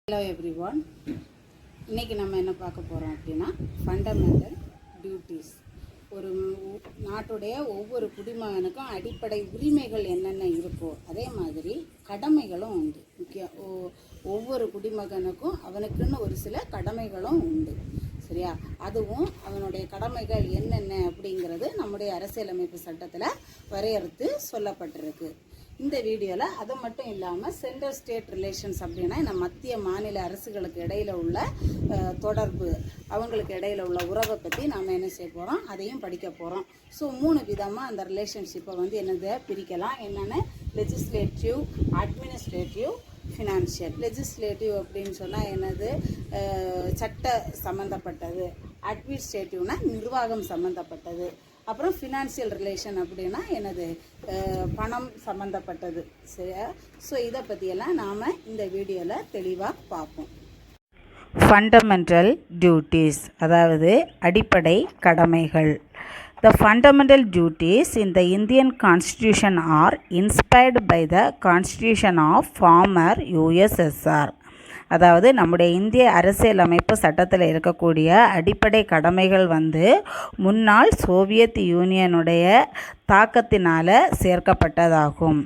Hello everyone. இன்றைக்கி நம்ம என்ன பார்க்க போகிறோம் அப்படின்னா ஃபண்டமெண்டல் டியூட்டிஸ். ஒரு நாட்டுடைய ஒவ்வொரு குடிமகனுக்கும் அடிப்படை உரிமைகள் என்னென்ன இருக்கோ அதே மாதிரி கடமைகளும் உண்டு. ஒவ்வொரு குடிமகனுக்கும் அவனுக்குன்னு ஒரு சில கடமைகளும் உண்டு. சரியா? அதுவும் அவனுடைய கடமைகள் என்னென்ன அப்படிங்கிறது நம்முடைய அரசியலமைப்பு சட்டத்தில் வரையறுத்து சொல்லப்பட்டிருக்கு. இந்த வீடியோவில் அது மட்டும் இல்லாமல் சென்ட்ரல் ஸ்டேட் ரிலேஷன்ஸ் அப்படின்னா இந்த மத்திய மாநில அரசுகளுக்கு இடையில் உள்ள தொடர்பு, அவங்களுக்கு இடையில் உள்ள உறவை பற்றி நாம் என்ன செய்ய போகிறோம், அதையும் படிக்க போகிறோம். ஸோ 3 விதமாக அந்த ரிலேஷன்ஷிப்பை என்னது பிரிக்கலாம். என்னென்ன? Legislative, administrative, financial. லெஜிஸ்லேட்டிவ் அப்படின்னு சொன்னால் என்னது? சட்ட சம்மந்தப்பட்டது. அட்மினிஸ்ட்ரேட்டிவ்னா நிர்வாகம் சம்மந்தப்பட்டது. அப்புறம் ஃபினான்ஷியல் ரிலேஷன் அப்படின்னா என்னது? பணம் சம்மந்தப்பட்டது. சரியா? ஸோ இதை பற்றியெல்லாம் நாம் இந்த வீடியோவில் தெளிவாக பார்ப்போம். ஃபண்டமெண்டல் டியூட்டிஸ், அதாவது அடிப்படை கடமைகள். The fundamental duties in the Indian Constitution are inspired by the Constitution of former USSR. அதாவது நம்முடைய இந்திய அரசியலமைப்பு சட்டத்தில் இருக்கக்கூடிய அடிப்படை கடமைகள் முன்னாள் Soviet யூனியனுடைய தாக்கத்தினால் சேர்க்கப்பட்டதாகும்.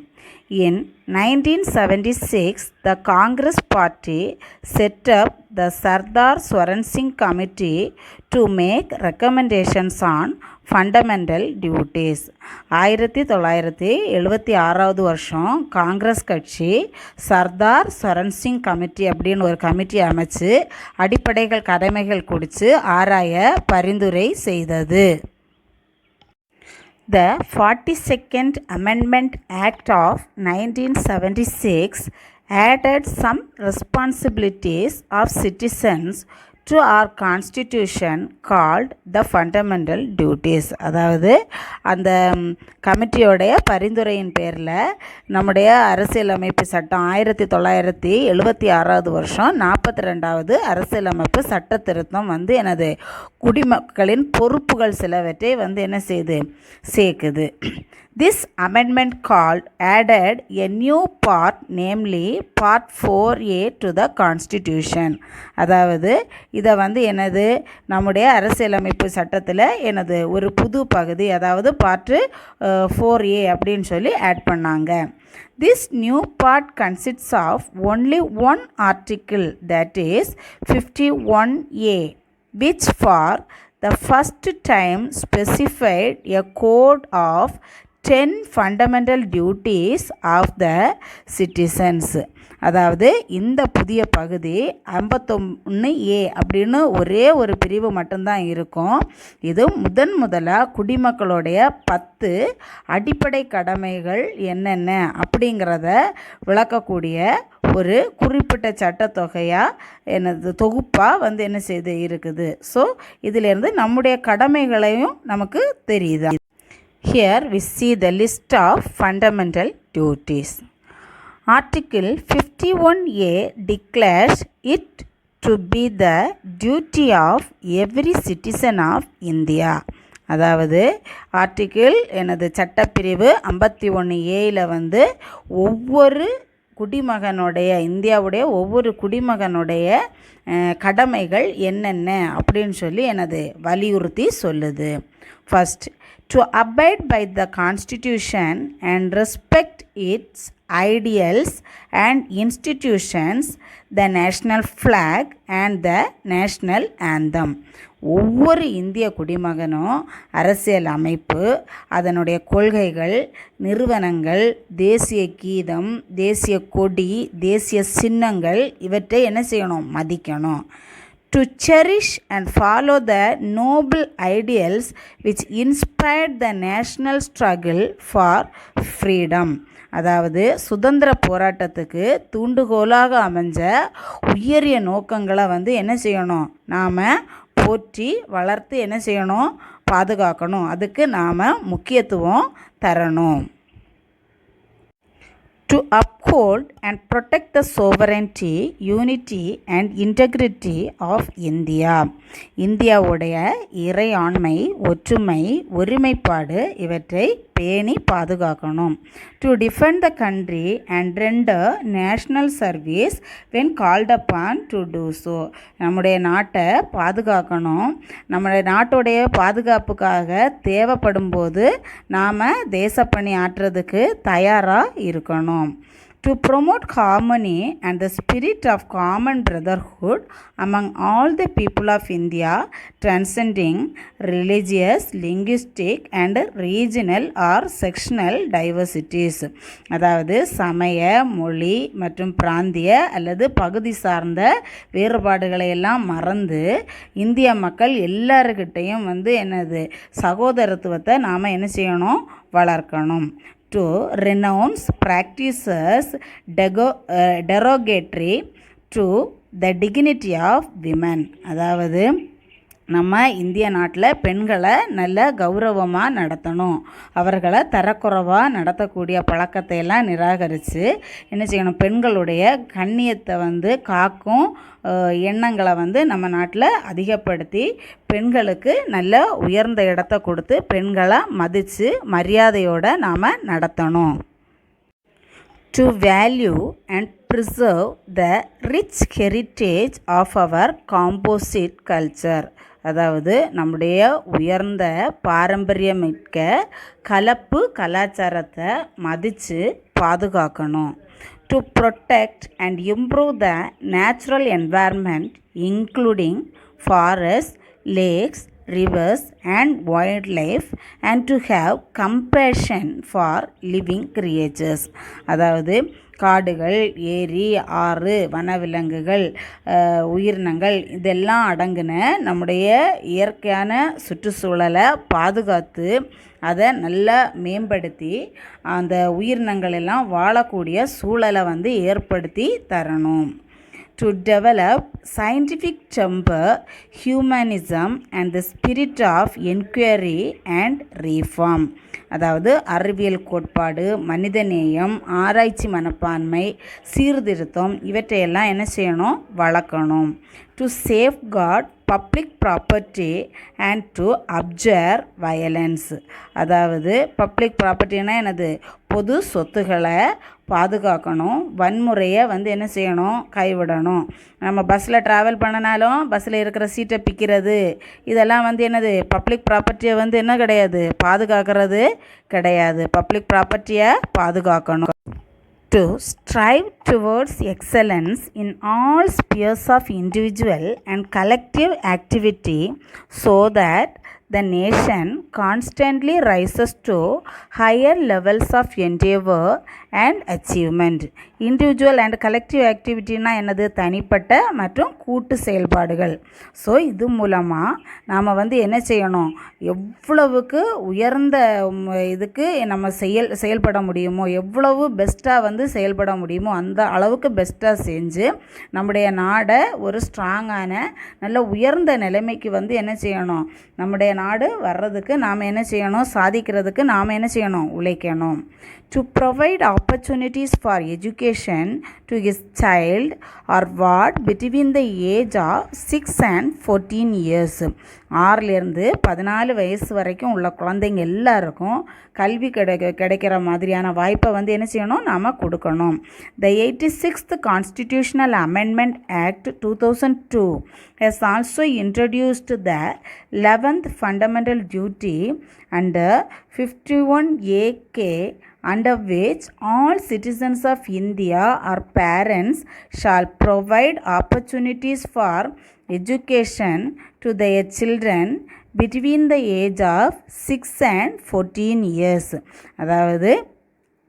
In 1976, the Congress Party set up the Sardar Swaran Singh Committee to make recommendations on fundamental duties. 1976 வருஷம் காங்கிரஸ் கட்சி சர்தார் சரண் சிங் கமிட்டி அப்படின்னு ஒரு கமிட்டி அமைச்சு அடிப்படைகள் கடமைகள் குறித்து ஆராய பரிந்துரை செய்தது. The 42nd Amendment Act of 1976 added some responsibilities of citizens to our constitution called the fundamental duties. அதாவது அந்த கமிட்டியோடைய பரிந்துரையின் பேரில் நம்முடைய அரசியலமைப்பு சட்டம் 1976 வருஷம் 42வது அரசியலமைப்பு சட்ட திருத்தம் எனது குடிமக்களின் பொறுப்புகள் சிலவற்றை என்ன செய்யுது, சேர்க்குது. This amendment added a new part, namely part 4A to the constitution. அதாவது இதை என்னது நம்முடைய அரசியலமைப்பு சட்டத்தில் ஒரு புது பகுதி, அதாவது பார்ட் 4A அப்படின்னு சொல்லி ஆட் பண்ணாங்க. This new part consists of only one article, that is 51A, which for the first time specified a code of 10 fundamental duties of the citizens. அதாவது இந்த புதிய பகுதி 51A அப்படின்னு ஒரே ஒரு பிரிவு மட்டும்தான் இருக்கும். இது முதலாக குடிமக்களுடைய 10 அடிப்படை கடமைகள் என்னென்ன அப்படிங்கிறத விளக்கக்கூடிய ஒரு குறிப்பிட்ட சட்டத்தொகையாக தொகுப்பாக என்ன செய்து இருக்குது. ஸோ இதிலிருந்து நம்முடைய கடமைகளையும் நமக்கு தெரியுது. Here we see the list of fundamental duties. Article 51A declares it to be the duty of every citizen of India. அதாவது ஆர்டிக்கிள் சட்டப்பிரிவு 51Aயில் ஒவ்வொரு குடிமகனுடைய, இந்தியாவுடைய ஒவ்வொரு குடிமகனுடைய கடமைகள் என்னென்ன அப்படின்னு சொல்லி வலியுறுத்தி சொல்லுது. First, to abide by the Constitution and respect its ideals and institutions, the national flag and the national anthem. ஒவ்வொரு இந்திய குடிமகனும் அரசியல் அமைப்பு, அதனுடைய கொள்கைகள், நிறுவனங்கள், தேசிய கீதம், தேசிய கொடி, தேசிய சின்னங்கள் இவற்றை என்ன செய்யணும், மதிக்கணும். To cherish and follow the noble ideals which inspired the national struggle for freedom. அதாவது சுதந்திர போராட்டத்துக்கு தூண்டுகோலாக அமைஞ்ச உயரிய நோக்கங்களை என்ன செய்யணும், நாம் போற்றி வளர்த்து என்ன செய்யணும், பாதுகாக்கணும். அதுக்கு நாம் முக்கியத்துவம் தரணும். To uphold and protect the sovereignty, unity and integrity of India. இந்தியாவுடைய இறையாண்மை, ஒற்றுமை, ஒருமைப்பாடு இவற்றை பேணி பாதுகாக்கணும். To defend the country and render national service when called upon to do so. நம்முடைய நாட்டை பாதுகாக்கணும். நம்முடைய நாட்டுடைய பாதுகாப்புக்காக தேவைப்படும் போது நாம் தேசப்பணி ஆற்றுறதுக்கு தயாராக இருக்கணும். To promote harmony and the spirit of common brotherhood among all the people of India, transcending religious, linguistic and regional or sectional diversities. அதாவது சமய, மொழி மற்றும் பிராந்திய அல்லது பகுதி சார்ந்த வேறுபாடுகளை எல்லாம் மறந்து இந்திய மக்கள் எல்லாருக்கிட்டையும் என்னது சகோதரத்துவத்தை நாம் என்ன செய்யணும், வளர்க்கணும். To renounce practices derogatory to the dignity of women. அதாவது நம்ம இந்திய நாட்டில் பெண்களை நல்ல கௌரவமாக நடத்தணும். அவர்களை தரக்குறைவாக நடத்தக்கூடிய பழக்கத்தை எல்லாம் நிராகரித்து என்ன செய்யணும், பெண்களுடைய கண்ணியத்தை காக்கும் எண்ணங்களை நம்ம நாட்டில் அதிகப்படுத்தி பெண்களுக்கு நல்ல உயர்ந்த இடத்த கொடுத்து பெண்களை மதித்து மரியாதையோடு நாம் நடத்தணும். To value and preserve the rich heritage of our composite culture. அதாவது நம்முடைய உயர்ந்த பாரம்பரியமிக்க கலப்பு கலாச்சாரத்தை மதித்து பாதுகாக்கணும். To protect and improve the natural environment including forests, lakes, rivers and wildlife and to have compassion for living creatures. அதாவது காடுகள், ஏரி, ஆறு, வனவிலங்குகள், உயிரினங்கள் இதெல்லாம் அடங்கின நம்முடைய இயற்கையான சுற்றுச்சூழலை பாதுகாத்து அதை நல்லா மேம்படுத்தி அந்த உயிரினங்கள் எல்லாம் வாழக்கூடிய சூழலை ஏற்படுத்தி தரணும். To develop scientific temper, humanism and the spirit of inquiry and reform. அதாவது அறிவியல் கோட்பாடு, மனிதநேயம், ஆராய்ச்சி மனப்பான்மை, சீர்திருத்தம் இவற்றையெல்லாம் என்ன செய்யணும், வளர்க்கணும். To safeguard public property and to observe violence. அதாவது பப்ளிக் ப்ராப்பர்ட்டினா என்னது, பொது சொத்துக்களை பாதுகாக்கணும். வன்முறையை என்ன செய்யணும், கைவிடணும். நம்ம பஸ்ஸில் ட்ராவல் பண்ணினாலும் பஸ்ஸில் இருக்கிற சீட்டை பிக்கிறது இதெல்லாம் என்னது, பப்ளிக் ப்ராப்பர்ட்டியை என்ன கிடையாது, பாதுகாக்கிறது கிடையாது. பப்ளிக் ப்ராப்பர்ட்டியை பாதுகாக்கணும். To strive towards excellence in all spheres of individual and collective activity so that the nation constantly rises to higher levels of endeavor and achievement. Individual and collective ஆக்டிவிட்டினா என்னது, தனிப்பட்ட மற்றும் கூட்டு செயல்பாடுகள். ஸோ இது மூலமாக நாம் என்ன செய்யணும், எவ்வளவுக்கு உயர்ந்த இதுக்கு நம்ம செயல்பட முடியுமோ, எவ்வளவு பெஸ்ட்டாக செயல்பட முடியுமோ அந்த அளவுக்கு பெஸ்ட்டாக செஞ்சு நம்முடைய நாடை ஒரு ஸ்ட்ராங்கான நல்ல உயர்ந்த நிலைமைக்கு என்ன செய்யணும், நம்முடைய நாடு வர்றதுக்கு நாம் என்ன செய்யணும், சாதிக்கிறதுக்கு நாம் என்ன செய்யணும், உழைக்கணும். To provide opportunities for education to his child or ward between the age of 6 and 14 years. 6லேருந்து 14 வயசு வரைக்கும் உள்ள குழந்தைங்க எல்லாருக்கும் கல்வி கிடைக்கிற மாதிரியான வாய்ப்பை என்ன செய்யணும், நாம் கொடுக்கணும். The 86th Constitutional Amendment Act 2002 has also introduced the 11th fundamental duty under 51AK under which all citizens of India or parents shall provide opportunities for education to their children between the age of 6 and 14 years. அதாவது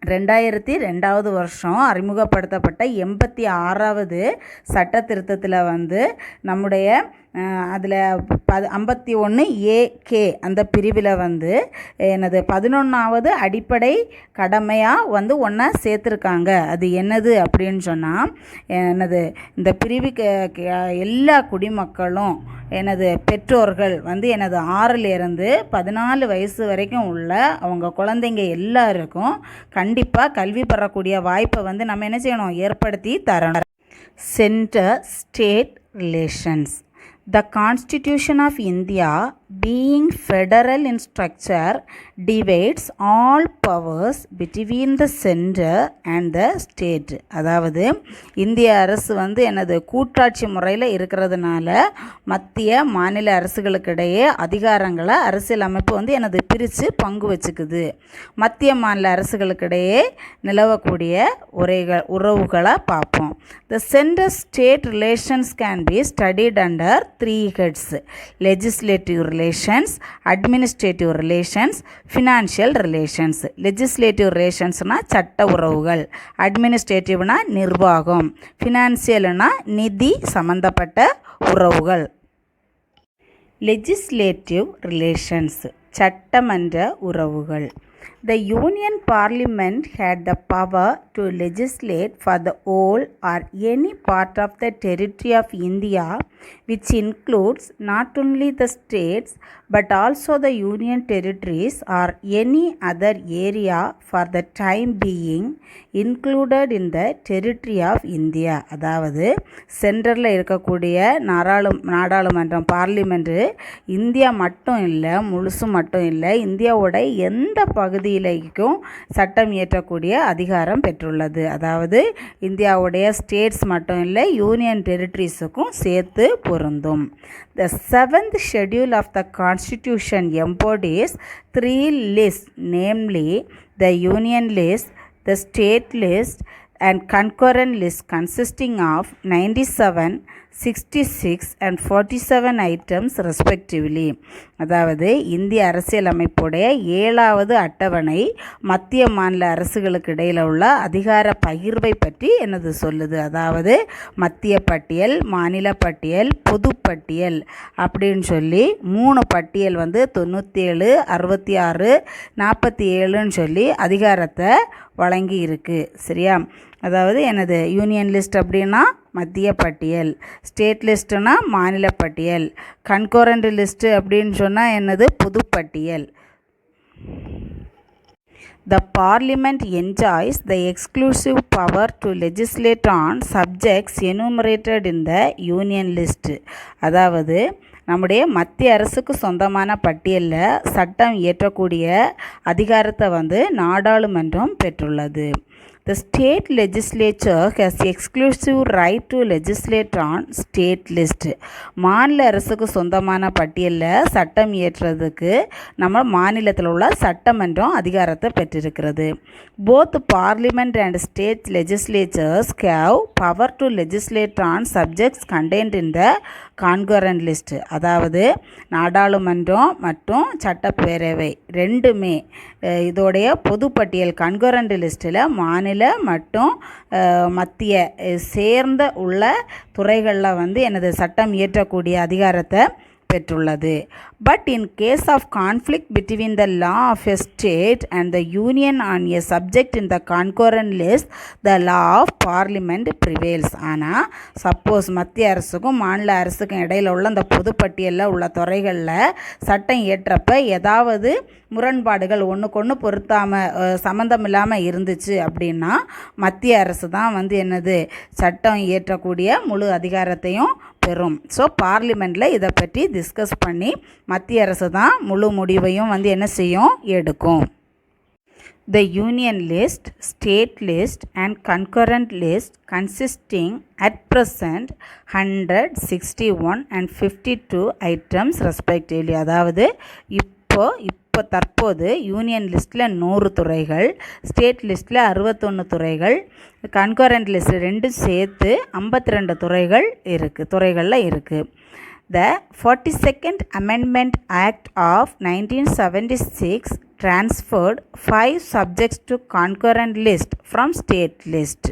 2002 வருஷம் அறிமுகப்படுத்தப்பட்ட 86வது சட்ட திருத்தத்தில் நம்முடைய அதில் 51AK அந்த பிரிவில் என்னது 11வது அடிப்படை கடமையாக ஒன்றா சேர்த்துருக்காங்க. அது என்னது அப்படின்னு சொன்னால் என்னது, இந்த பிரிவுக்கு எல்லா குடிமக்களும் எனது பெற்றோர்கள் வந்து எனது 6லேருந்து 14 வயசு வரைக்கும் உள்ள அவங்க குழந்தைங்க எல்லாருக்கும் கண்டிப்பாக கல்வி பெறக்கூடிய வாய்ப்பை வந்து நம்ம என்ன செய்யணும், ஏற்படுத்தி தரணும். Centre state relations. The Constitution of India, being federal in structure, divides all powers between the center and the state. அதாவது இந்திய அரசு வந்து எனது கூட்டாட்சி முறையில் இருக்கிறதுனால மத்திய மாநில அரசுகளுக்கிடையே அதிகாரங்களை அரசியல் அமைப்பு வந்து எனது பிரித்து பங்கு வச்சுக்குது. மத்திய மாநில அரசுகளுக்கிடையே நிலவக்கூடிய உறவுகளை பார்ப்போம். The center state relations can be studied under 3 heads: legislative relations, administrative relations, financial relations. legislative relationsனா சட்ட உறவுகள், administrativeனா நிர்வாகம், financialனா நிதி சம்பந்தப்பட்ட உறவுகள். legislative relations சட்டமன்ற உறவுகள். The Union Parliament had the power to legislate for the whole or any part of the territory of India, which includes not only the states but also the union territories or any other area for the time being included in the territory of India. அதாவது சென்டரில் இருக்கக்கூடிய நாடாளுமன்றம் parliament India மட்டும் இல்லை, முழுசும் மட்டும் இல்லை, இந்தியாவோட எந்த பகுதியிலேயும் சட்டம் இயற்றக்கூடிய அதிகாரம் பெற்றுள்ளது. அதாவது இந்தியாவுடைய ஸ்டேட்ஸ் மட்டும் இல்லை, யூனியன் டெரிட்டரிஸுக்கும் சேர்த்து பொருந்தும். The 7th schedule of the Constitution embodies 3 lists, namely the Union list, the state list, and concurrent list consisting of 97, 66 and 47 items respectively. அதாவது இந்திய அரசியலமைப்புடைய 7வது அட்டவணை மத்திய மாநில அரசுகளுக்கு இடையில் உள்ள அதிகார பகிர்வை பற்றி என்னது சொல்லுது. அதாவது மத்திய பட்டியல், மாநில பட்டியல், பொது பட்டியல் அப்படின்னு சொல்லி 3 பட்டியல் வந்து 97, 66, 47ன்னு சொல்லி அதிகாரத்தை வழங்கி இருக்கு. சரியா? அதாவது எனது யூனியன் லிஸ்ட் அப்படின்னா மத்திய பட்டியல், ஸ்டேட் லிஸ்ட்டுனா மாநில பட்டியல், கன்கோரண்ட் லிஸ்ட்டு அப்படின்னு சொன்னால் என்னது பொதுப்பட்டியல். The Parliament enjoys the exclusive power to legislate on subjects enumerated in the Union list. அதாவது நம்முடைய மத்திய அரசுக்கு சொந்தமான பட்டியலில் சட்டம் இயற்றக்கூடிய அதிகாரத்தை வந்து நாடாளுமன்றம் பெற்றுள்ளது. The state legislature has exclusive right to legislate on state list. மாநில அரசுக்கு சொந்தமான பட்டியலில் சட்டம் இயற்றுறதுக்கு நம்ம மாநிலத்தில் உள்ள சட்டமன்றம் அதிகாரத்தை பெற்றிருக்கிறது. Both parliament and state legislatures have power to legislate on subjects contained in the concurrent list. அதாவது நாடாளுமன்றம் மற்றும் சட்டப்பேரவை ரெண்டுமே இதோடைய பொதுப்பட்டியல் கன்கரண்ட் லிஸ்ட்டில் மாநில மற்றும் மத்திய சேர்ந்த உள்ள துறைகளில் வந்து எனது சட்டம் இயற்றக்கூடிய அதிகாரத்தை பெற்றுள்ளது. But in case of conflict between the law of a state and the union on a subject in the concurrent list, the law of parliament prevails. ஆனால் சப்போஸ் மத்திய அரசுக்கும் மாநில அரசுக்கும் இடையில் உள்ள அந்த பொதுப்பட்டியலில் உள்ள துறைகளில் சட்டம் இயற்றப்ப ஏதாவது முரண்பாடுகள் ஒன்றுக்கொன்று சம்மந்தம் இல்லாமல் இருந்துச்சு அப்படின்னா மத்திய அரசு தான் வந்து என்னது சட்டம் இயற்றக்கூடிய முழு அதிகாரத்தையும் பெறும். ஸோ பார்லிமெண்ட்டில் இதை பற்றி டிஸ்கஸ் பண்ணி மத்திய அரசு தான் முழு முடிவையும் வந்து என்ன செய்யும், எடுக்கும். The union list, state list and concurrent list consisting at present 161 and 52 items respectively. அதாவது இப்போ தற்போது யூனியன் லிஸ்ட்டில் 100 துறைகள், ஸ்டேட் லிஸ்ட்டில் 61 துறைகள், கன்கரண்ட் லிஸ்ட் ரெண்டும் சேர்த்து 52 துறைகளில் இருக்குது. The 42nd Amendment Act of 1976 transferred 5 subjects to concurrent list from state list.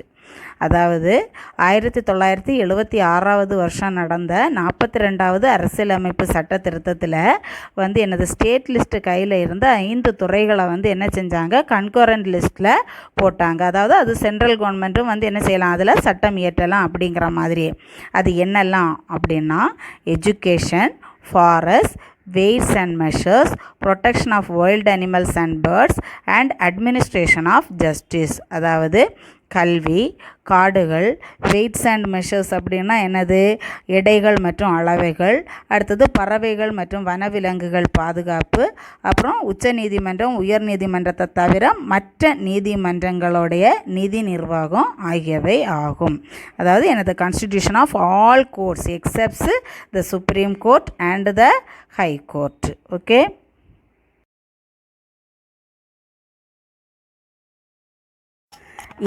அதாவது 1976 வருஷம் நடந்த 42வது அரசியலமைப்பு சட்ட திருத்தத்தில் வந்து என்னது ஸ்டேட் லிஸ்ட்டு கையில் இருந்த 5 துறைகளை வந்து என்ன செஞ்சாங்க, கன்கரண்ட் லிஸ்ட்டில் போட்டாங்க. அதாவது அது சென்ட்ரல் கவர்மெண்ட்டும் வந்து என்ன செய்யலாம், அதில் சட்டம் இயற்றலாம் அப்படிங்கிற மாதிரி. அது என்னெல்லாம் அப்படின்னா education, forest, weights and measures, protection of wild animals and birds and administration of justice. அதாவது கல்வி, காடுகள், வெயிட்ஸ் அண்ட் மெஷர்ஸ் அப்படின்னா என்னது, எடைகள் மற்றும் அளவைகள், அடுத்தது பறவைகள் மற்றும் வனவிலங்குகள் பாதுகாப்பு, அப்புறம் உச்ச நீதிமன்றம், உயர் நீதிமன்றத்தை தவிர மற்ற நீதிமன்றங்களுடைய நிதி நிர்வாகம் ஆகியவை ஆகும். அதாவது எனது constitution of all courts excepts the supreme court and the high court. Okay.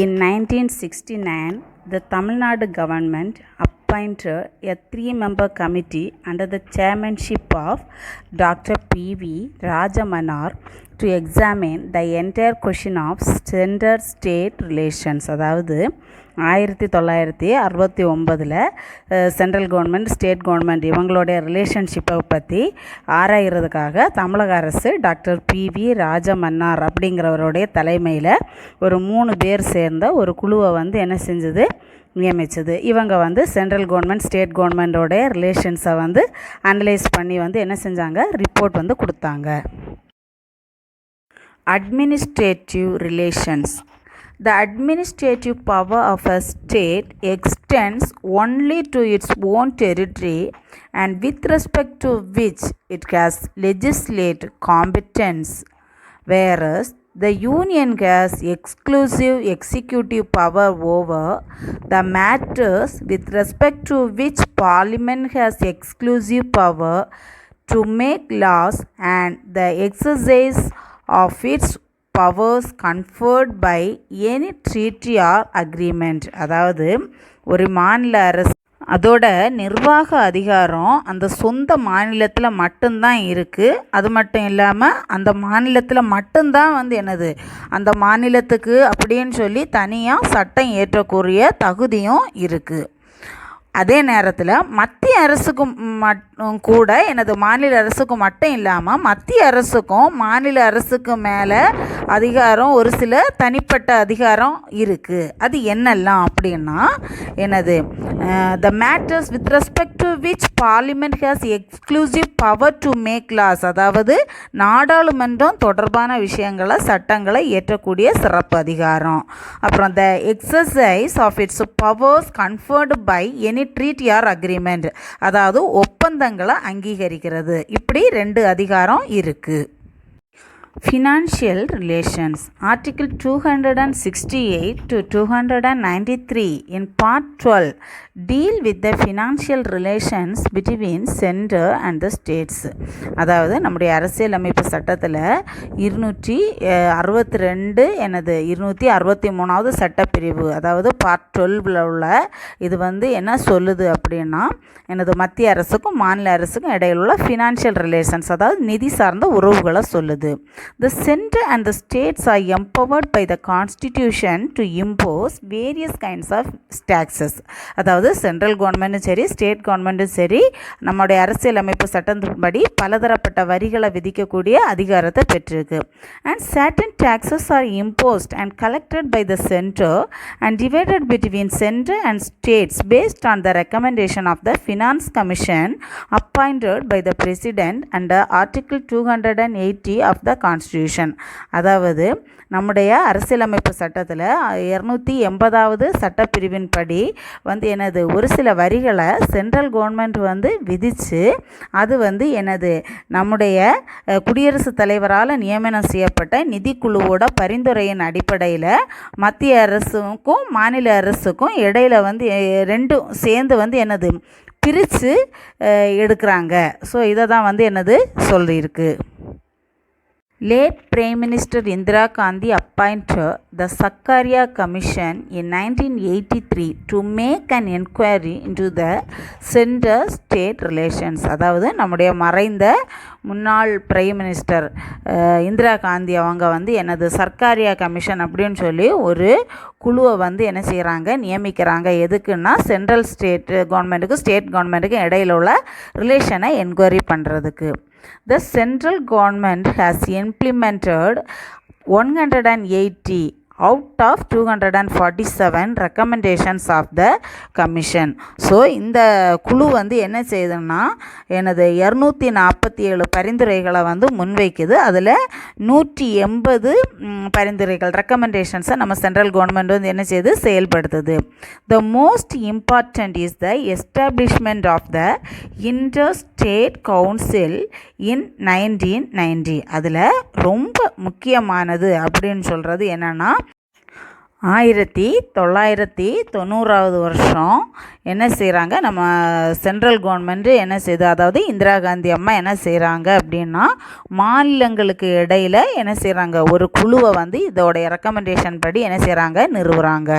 In 1969, the Tamil Nadu government appointed a 3-member committee under the chairmanship of Dr. P.V. Rajamanar to examine the entire question of center-state relations. அதாவது 1969 central government, state government இவங்களுடைய ரிலேஷன்ஷிப்பை பற்றி ஆராயிறதுக்காக தமிழக அரசு doctor P.V. Rajamannar அப்படிங்கிறவருடைய தலைமையில் ஒரு 3 பேர் சேர்ந்த ஒரு குழுவை வந்து என்ன செஞ்சது, நியமித்தது. இவங்க வந்து சென்ட்ரல் கவர்மெண்ட், ஸ்டேட் கவர்மெண்ட்டோடைய ரிலேஷன்ஸை வந்து அனலைஸ் பண்ணி வந்து என்ன செஞ்சாங்க, ரிப்போர்ட் வந்து கொடுத்தாங்க. Administrative relations. The administrative power of a state extends only to its own territory and with respect to which it has legislative competence, whereas the union has exclusive executive power over the matters with respect to which parliament has exclusive power to make laws and the exercise of its powers conferred by any treaty or agreement. அதாவது ஒரு மாநில அரசு அதோட நிர்வாக அதிகாரம் அந்த சொந்த மாநிலத்தில் மட்டும்தான் இருக்குது. அது மட்டும் இல்லாமல் அந்த மாநிலத்தில் மட்டும்தான் வந்து என்னது, அந்த மாநிலத்துக்கு அப்படின்னு சொல்லி தனியாக சட்டம் இயற்றக்கூடிய தகுதியும் இருக்குது. அதே நேரத்தில் மத்திய அரசுக்கும் கூட எனது மாநில அரசுக்கும் மட்டும் இல்லாமல் மத்திய அரசுக்கும் மாநில அரசுக்கு மேலே அதிகாரம், ஒரு சில தனிப்பட்ட அதிகாரம் இருக்குது. அது என்னெல்லாம் அப்படின்னா எனது the matters with respect to which Parliament has exclusive power to make laws. அதாவது நாடாளுமன்றம் தொடர்பான விஷயங்களை, சட்டங்களை இயற்றக்கூடிய சிறப்பு அதிகாரம். அப்புறம் the exercise of its powers conferred by any treaty or agreement. அதாவது ஒப்பந்தங்களை அங்கீகரிக்கிறது. இப்படி 2 அதிகாரம் இருக்குது. Financial relations. Article 268 to 293 in Part 12 deal with the financial relations between center and the states. அதாவது நம்முடைய அரசியலமைப்பு சட்டத்தில் 262 எனது 263வது சட்டப்பிரிவு, அதாவது Part 12 உள்ள இது வந்து என்ன சொல்லுது அப்படின்னா, எனது மத்திய அரசுக்கும் மாநில அரசுக்கும் இடையில் உள்ள ஃபினான்ஷியல் ரிலேஷன்ஸ், அதாவது நிதி சார்ந்த உறவுகளை சொல்லுது. The center and the states are empowered by the constitution to impose various kinds of taxes. அதாவது சென்ட்ரல் கவர்மெண்ட்டும் சரி, ஸ்டேட் கவர்மெண்ட்டும் சரி, நம்முடைய அரசியலமைப்பு சட்டத்தின்படி பலதரப்பட்ட வரிகளை விதிக்கக்கூடிய அதிகாரத்தை பெற்றிருக்கு. And certain taxes are imposed and collected by the center and divided between center and states based on the recommendation of the Finance Commission appointed by the President under Article 280 of the Constitution. அதாவது நம்முடைய அரசியலமைப்பு சட்டத்தில் 280வது சட்டப்பிரிவின்படி வந்து எனது ஒரு சில வரிகளை central government வந்து விதித்து, அது வந்து எனது நம்முடைய குடியரசுத் தலைவரால் நியமனம் செய்யப்பட்ட நிதிக்குழுவோட பரிந்துரையின் அடிப்படையில் மத்திய அரசுக்கும் மாநில அரசுக்கும் இடையில் வந்து 2 சேர்ந்து வந்து என்னது பிரித்து எடுக்கிறாங்க. ஸோ இதை தான் வந்து என்னது சொல்லியிருக்கு. Late Prime Minister Indira Gandhi appointed the Sakaria Commission in 1983 to make an inquiry into the center-state relations. அதாவது நம்முடைய மறைந்த முன்னாள் பிரைம் மினிஸ்டர் இந்திரா காந்தி அவங்க வந்து என்னது சர்க்காரியா கமிஷன் அப்படின்னு சொல்லி ஒரு குழுவை வந்து என்ன செய்கிறாங்க, நியமிக்கிறாங்க. எதுக்குன்னா சென்ட்ரல் கவர்மெண்ட்டுக்கும் ஸ்டேட் கவர்மெண்ட்டுக்கும் இடையில உள்ள ரிலேஷனை என்கொயரி பண்ணுறதுக்கு. The central government has implemented 180 out of 247 recommendations of the commission. So இந்த குழு வந்து என்ன செய்யுதுன்னா எனது 247 பரிந்துரைகளை வந்து முன்வைக்குது. அதில் 180 பரிந்துரைகள் ரெக்கமெண்டேஷன்ஸை நம்ம சென்ட்ரல் கவர்மெண்ட் வந்து என்ன செய்யுது, செயல்படுத்துது. The most important is the establishment of the Interstate Council in 1990. அதில் ரொம்ப முக்கியமானது அப்படின்னு சொல்கிறது என்னென்னா 1990 என்ன செய்கிறாங்க, நம்ம சென்ட்ரல் கவர்மெண்ட்டு என்ன செய்யுது, அதாவது இந்திரா காந்தி அம்மா என்ன செய்கிறாங்க அப்படின்னா மாநிலங்களுக்கு இடையில் என்ன செய்கிறாங்க, ஒரு குழுவை வந்து இதோடைய ரெக்கமெண்டேஷன் படி என்ன செய்கிறாங்க, நிறுவுகிறாங்க.